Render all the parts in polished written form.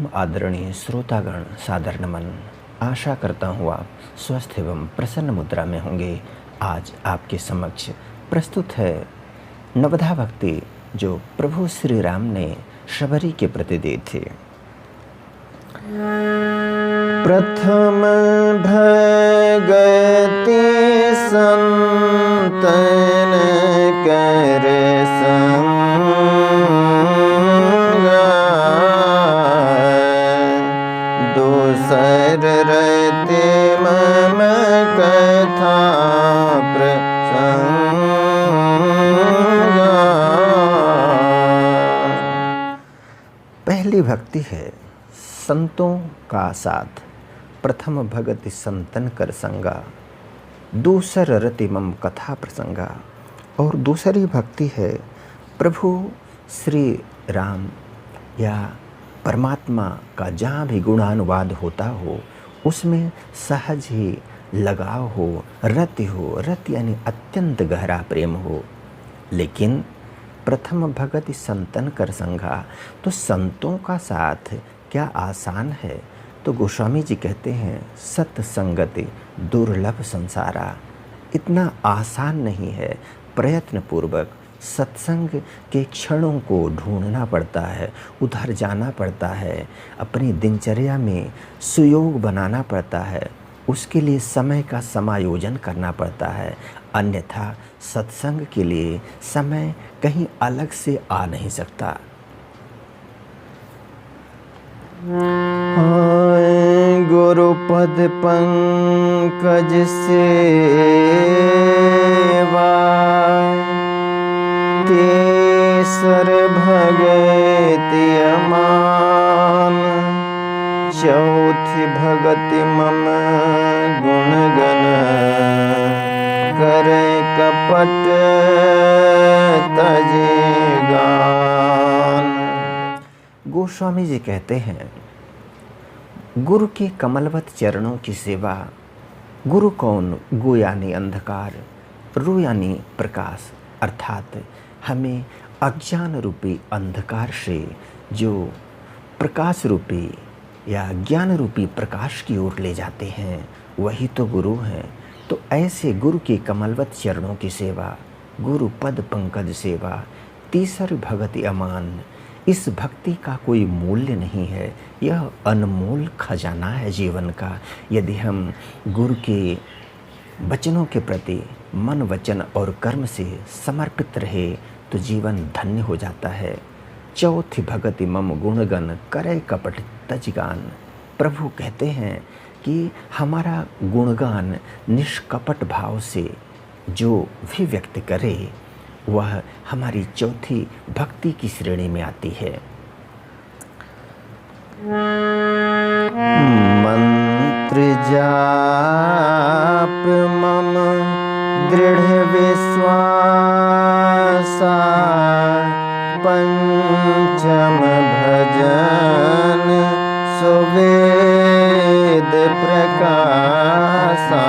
परम आदरणीय श्रोतागण, सादर नमन। आशा करता हूँ आप स्वस्थ एवं प्रसन्न मुद्रा में होंगे। आज आपके समक्ष प्रस्तुत है नवधा भक्ति जो प्रभु श्री राम ने शबरी के प्रति दी थी। प्रथम भगति संतन कर दूसर रति मम कथा प्रसंग। पहली भक्ति है संतों का साथ। प्रथम भगति संतन कर संगा, दूसर रति मम कथा प्रसंगा। और दूसरी भक्ति है प्रभु श्री राम या परमात्मा का जहाँ भी गुणानुवाद होता हो उसमें सहज ही लगाव हो, रति हो। रति यानी अत्यंत गहरा प्रेम हो। लेकिन प्रथम भगति संतन कर संगा, तो संतों का साथ क्या आसान है? तो गोस्वामी जी कहते हैं सत्संगति दुर्लभ संसारा। इतना आसान नहीं है। प्रयत्न पूर्वक सत्संग के क्षणों को ढूंढना पड़ता है, उधर जाना पड़ता है, अपनी दिनचर्या में सुयोग बनाना पड़ता है, उसके लिए समय का समायोजन करना पड़ता है। अन्यथा सत्संग के लिए समय कहीं अलग से आ नहीं सकता। गुरुपद पंकज सेवा, तेसर भगति अमान, चौथी भगति मम गुणगण, करे कपट तजे गान। गोस्वामी जी कहते हैं गुरु के कमलवत चरणों की सेवा। गुरु कौन? गु यानी अंधकार, रु यानी प्रकाश, अर्थात हमें अज्ञान रूपी अंधकार से जो प्रकाश रूपी या ज्ञान रूपी प्रकाश की ओर ले जाते हैं, वही तो गुरु हैं। तो ऐसे गुरु के कमलवत चरणों की सेवा, गुरु पद पंकज सेवा, तीसर भगति अमान। इस भक्ति का कोई मूल्य नहीं है। यह अनमोल खजाना है जीवन का। यदि हम गुरु के वचनों के प्रति मन वचन और कर्म से समर्पित रहे तो जीवन धन्य हो जाता है। चौथी भगति मम गुणगण, करे कपट तजगान। प्रभु कहते हैं कि हमारा गुणगान निष्कपट भाव से जो भी व्यक्त करे वह हमारी चौथी भक्ति की श्रेणी में आती है। मंत्र जाप मम दृढ़ विश्वासा, पंचम भजन सुवेद प्रकाशा।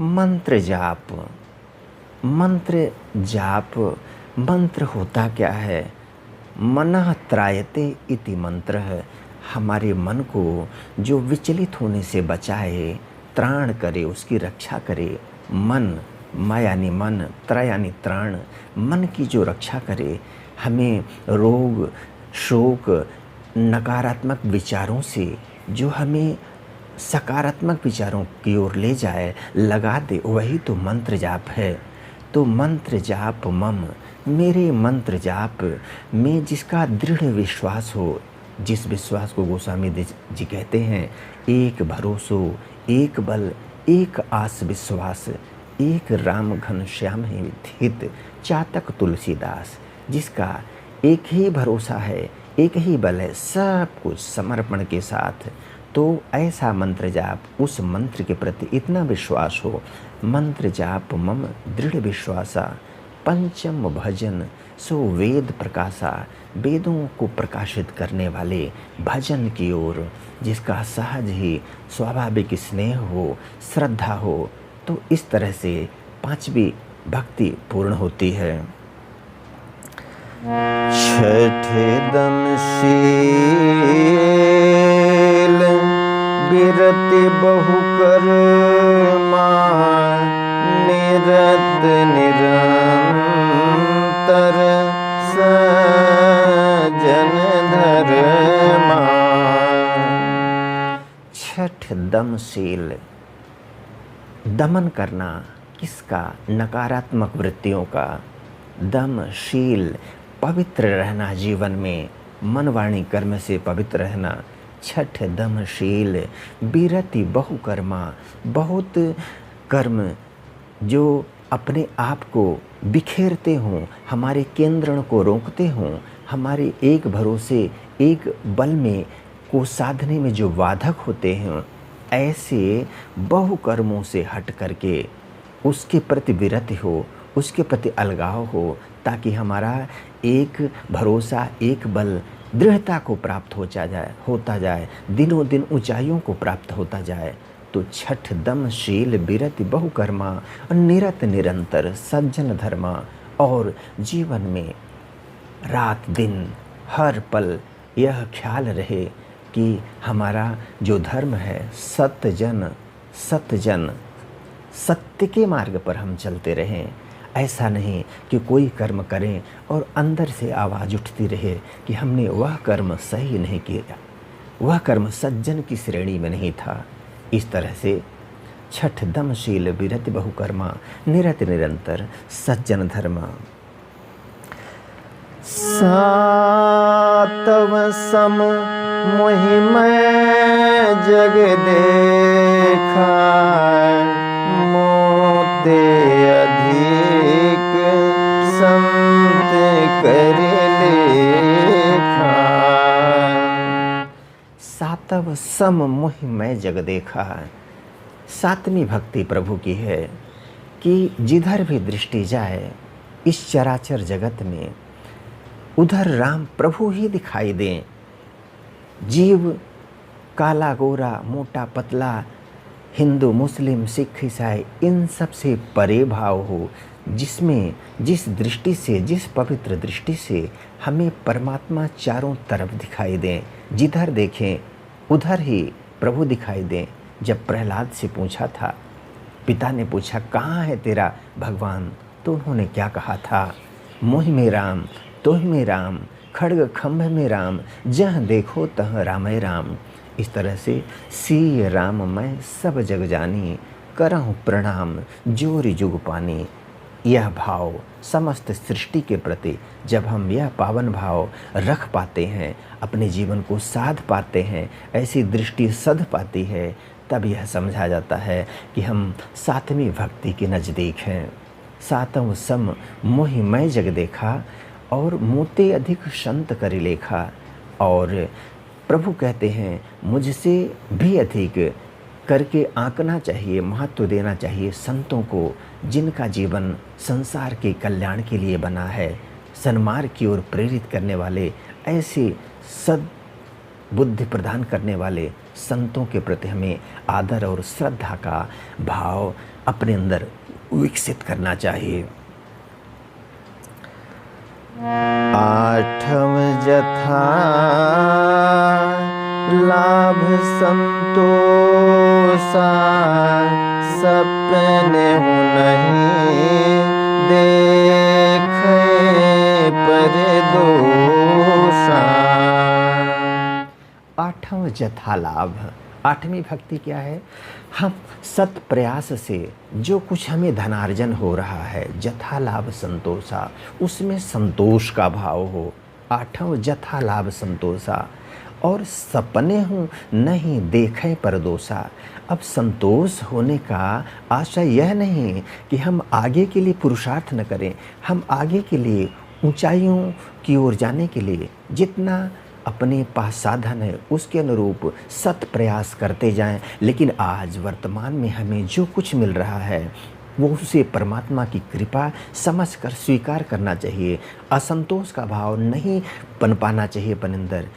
मंत्र जाप, मंत्र जाप, मंत्र होता क्या है? मनः त्रायते इति मंत्र है। हमारे मन को जो विचलित होने से बचाए, त्राण करे, उसकी रक्षा करे। मन, म यानी मन, त्र यानी त्राण, मन की जो रक्षा करे, हमें रोग शोक नकारात्मक विचारों से जो हमें सकारात्मक विचारों की ओर ले जाए, लगा दे, वही तो मंत्र जाप है। तो मंत्र जाप मम, मेरे मंत्र जाप में जिसका दृढ़ विश्वास हो, जिस विश्वास को गोस्वामी जी कहते हैं एक भरोसो, एक बल, एक आस विश्वास, एक राम घन श्याम ही हित, चातक तुलसीदास। जिसका एक ही भरोसा है, एक ही बल है, सब कुछ समर्पण के साथ। तो ऐसा मंत्र जाप, उस मंत्र के प्रति इतना विश्वास हो। मंत्र जाप मम दृढ़ विश्वासा, पंचम भजन सो वेद प्रकाशा। वेदों को प्रकाशित करने वाले भजन की ओर जिसका सहज ही स्वाभाविक स्नेह हो, श्रद्धा हो, तो इस तरह से पांचवी भक्ति पूर्ण होती है। छठे दम शील बिरति बहु कर्मा निरत निरंतर सजन धर्मा। छठ दमशील, दमन करना किसका? नकारात्मक वृत्तियों का। दमशील, पवित्र रहना, जीवन में मन वाणी कर्म से पवित्र रहना। छठ दमशील बिरति बहु कर्मा, बहुत कर्म जो अपने आप को बिखेरते हों, हमारे केंद्रण को रोकते हों, हमारे एक भरोसे एक बल में को साधने में जो बाधक होते हैं, ऐसे बहु कर्मों से हट करके उसके प्रति विरति हो, उसके प्रति अलगाव हो, ताकि हमारा एक भरोसा एक बल दृढ़ता को प्राप्त होता जाए, दिनों दिन ऊंचाइयों को प्राप्त होता जाए। तो छठ दमशील बिरति बहु कर्मा निरत निरंतर सज्जन धर्मा। और जीवन में रात दिन हर पल यह ख्याल रहे कि हमारा जो धर्म है सत्यजन सत्य के मार्ग पर हम चलते रहें। ऐसा नहीं कि कोई कर्म करें और अंदर से आवाज़ उठती रहे कि हमने वह कर्म सही नहीं किया, वह कर्म सज्जन की श्रेणी में नहीं था। इस तरह से छठ दमशील बिरति बहु कर्मा निरत निरंतर सज्जन धर्मा। सातव सम मोहि मैं जग देखा, मोते अधिक संत कर लेखा। सातव सम मोहि मैं जग देखा। सातवीं भक्ति प्रभु की है कि जिधर भी दृष्टि जाए इस चराचर जगत में उधर राम प्रभु ही दिखाई दें। जीव काला गोरा मोटा पतला, हिंदू मुस्लिम सिख ईसाई, इन सब से परे भाव हो, जिसमें जिस दृष्टि से, जिस पवित्र दृष्टि से हमें परमात्मा चारों तरफ दिखाई दें। जिधर देखें उधर ही प्रभु दिखाई दें। जब प्रहलाद से पूछा था, पिता ने पूछा कहाँ है तेरा भगवान, तो उन्होंने क्या कहा था? मोहि में राम तोहि में राम, खड्ग खम्भ में राम, जहाँ देखो तह रामय राम। इस तरह से सी राम मैं सब जग जानी, करहूँ प्रणाम जोरि जुग पानी। यह भाव समस्त सृष्टि के प्रति जब हम यह पावन भाव रख पाते हैं, अपने जीवन को साध पाते हैं, ऐसी दृष्टि सध पाती है, तब यह समझा जाता है कि हम सातवीं भक्ति के नज़दीक हैं। सातव सम मोहि मैं जग देखा और मोते अधिक संत करि लेखा। और प्रभु कहते हैं मुझसे भी अधिक करके आंकना चाहिए, महत्व देना चाहिए संतों को, जिनका जीवन संसार के कल्याण के लिए बना है, सन्मार्ग की ओर प्रेरित करने वाले, ऐसे सद बुद्धि प्रदान करने वाले संतों के प्रति हमें आदर और श्रद्धा का भाव अपने अंदर विकसित करना चाहिए। आठम जथा लाभ संतोषा, सपने हो नहीं देखे पर दोषा। आठम जथा लाभ, आठवीं भक्ति क्या है? हम सत प्रयास से जो कुछ हमें धनार्जन हो रहा है, जथा लाभ संतोषा, उसमें संतोष का भाव हो। आठव जथा लाभ संतोषा। और सपने हूँ नहीं देखे परदोषा। अब संतोष होने का आशय यह नहीं कि हम आगे के लिए पुरुषार्थ न करें, हम आगे के लिए ऊंचाइयों की ओर जाने के लिए जितना अपने पास साधन है उसके अनुरूप सत प्रयास करते जाएं। लेकिन आज वर्तमान में हमें जो कुछ मिल रहा है वो उसे परमात्मा की कृपा समझकर स्वीकार करना चाहिए। असंतोष का भाव नहीं पनपाना चाहिए अपन अंदर,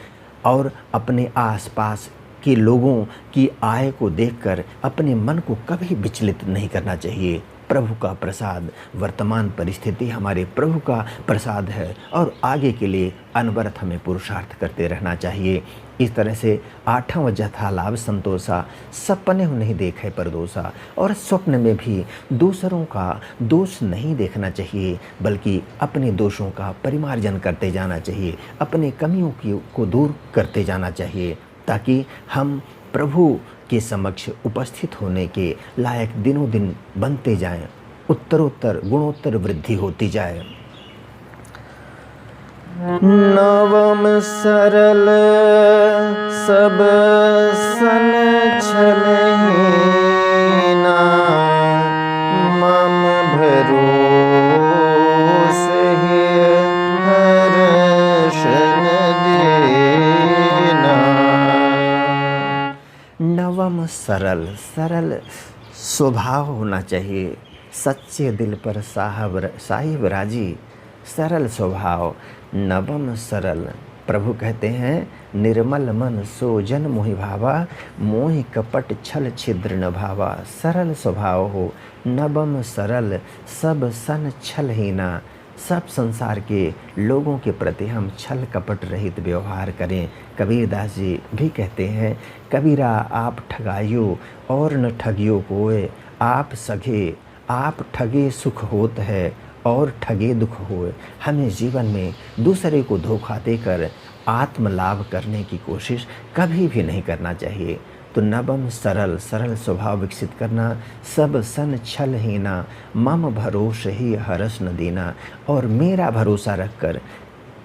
और अपने आसपास के लोगों की आय को देखकर अपने मन को कभी विचलित नहीं करना चाहिए। प्रभु का प्रसाद, वर्तमान परिस्थिति हमारे प्रभु का प्रसाद है और आगे के लिए अनवरत हमें पुरुषार्थ करते रहना चाहिए। इस तरह से 8वां वजह था लाभ संतोषा, सपने नहीं देखे परदोषा। और स्वप्न में भी दूसरों का दोष नहीं देखना चाहिए, बल्कि अपने दोषों का परिमार्जन करते जाना चाहिए, अपने कमियों को दूर करते जाना चाहिए, ताकि हम प्रभु के समक्ष उपस्थित होने के लायक दिनों दिन बनते जाएं, उत्तरोत्तर गुणोत्तर वृद्धि होती जाए। नवम सरल सब सन छलहीना, मम भरोस हिय हर्षन दीना। नवम सरल, सरल स्वभाव होना चाहिए, सच्चे दिल पर साहिब राजी, सरल स्वभाव। नवम सरल, प्रभु कहते हैं निर्मल मन सो जन मोहि भावा, मोहि कपट छल छिद्र न भावा। सरल स्वभाव हो, नवम सरल सब सन छलहीना, सब संसार के लोगों के प्रति हम छल कपट रहित व्यवहार करें। कबीरदास जी भी कहते हैं, कबीरा आप ठगाइयो और न ठगियो कोय, आप सगे आप ठगे सुख होत है और ठगे दुख होए। हमें जीवन में दूसरे को धोखा देकर आत्म लाभ करने की कोशिश कभी भी नहीं करना चाहिए। तो नवम सरल, सरल स्वभाव विकसित करना, सब सन छलहीना, मम भरोस ही हरस न देना। और मेरा भरोसा रखकर,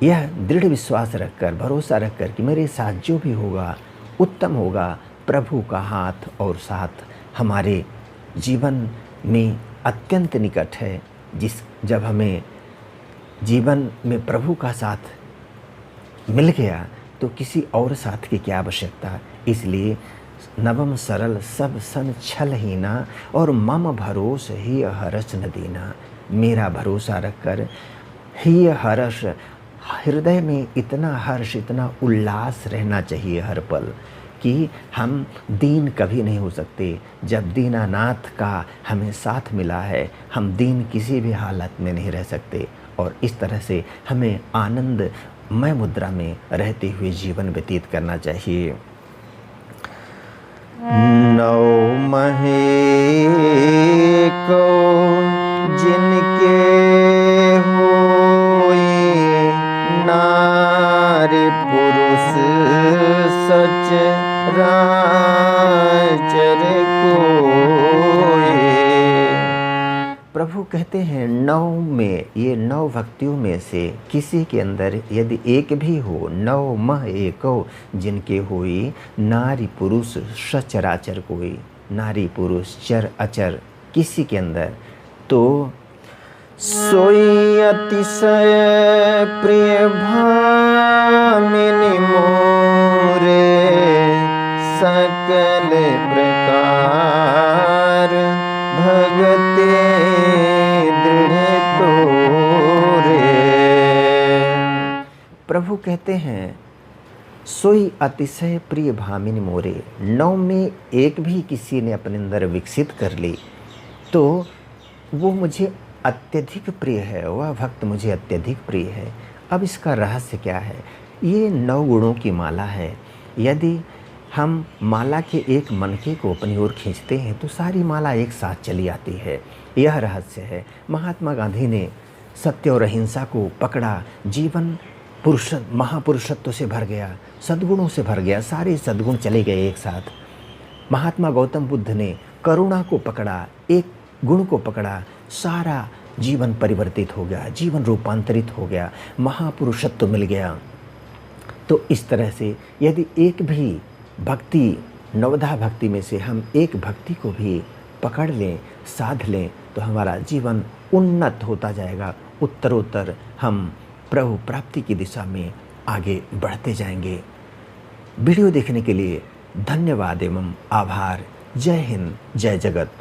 यह दृढ़ विश्वास रखकर, भरोसा रखकर कि मेरे साथ जो भी होगा उत्तम होगा। प्रभु का हाथ और साथ हमारे जीवन में अत्यंत निकट है। जब हमें जीवन में प्रभु का साथ मिल गया तो किसी और साथ की क्या आवश्यकता। इसलिए नवम सरल सब सन छलहीना, और मम भरोस ही हर्ष न देना। मेरा भरोसा रखकर ही हर्ष, हृदय में इतना हर्ष, इतना उल्लास रहना चाहिए हर पल कि हम दीन कभी नहीं हो सकते। जब दीनानाथ का हमें साथ मिला है, हम दीन किसी भी हालत में नहीं रह सकते। और इस तरह से हमें आनंदमय मुद्रा में रहते हुए जीवन व्यतीत करना चाहिए। नौ महे को जिनके होई, नारी पुरुष सच राचर कोय। प्रभु कहते हैं 9 में, ये 9 भक्तियों में से किसी के अंदर यदि एक भी हो, 9 मह एको जिनके होई, नारी पुरुष सचराचर कोई। नारी पुरुष चर अचर किसी के अंदर, तो सोई अतिशय प्रिय भामिनी मोरे, सकल प्रकार भगते दृढ़ तोरे। प्रभु कहते हैं सोई अतिशय प्रिय भामिनी मोरे। 9 में एक भी किसी ने अपने अंदर विकसित कर ली तो वो मुझे अत्यधिक प्रिय है, वह भक्त मुझे अत्यधिक प्रिय है। अब इसका रहस्य क्या है? ये 9 गुणों की माला है। यदि हम माला के एक मनके को अपनी ओर खींचते हैं तो सारी माला एक साथ चली आती है। यह रहस्य है। महात्मा गांधी ने सत्य और अहिंसा को पकड़ा, जीवन महापुरुषत्व से भर गया, सद्गुणों से भर गया, सारे सद्गुण चले गए एक साथ। महात्मा गौतम बुद्ध ने करुणा को पकड़ा, एक गुण को पकड़ा, सारा जीवन परिवर्तित हो गया, जीवन रूपांतरित हो गया, महापुरुषत्व मिल गया। तो इस तरह से यदि एक भी भक्ति, नवधा भक्ति में से हम एक भक्ति को भी पकड़ लें, साध लें, तो हमारा जीवन उन्नत होता जाएगा। उत्तरोत्तर हम प्रभु प्राप्ति की दिशा में आगे बढ़ते जाएंगे। वीडियो देखने के लिए धन्यवाद एवं आभार। जय हिंद, जय जगत।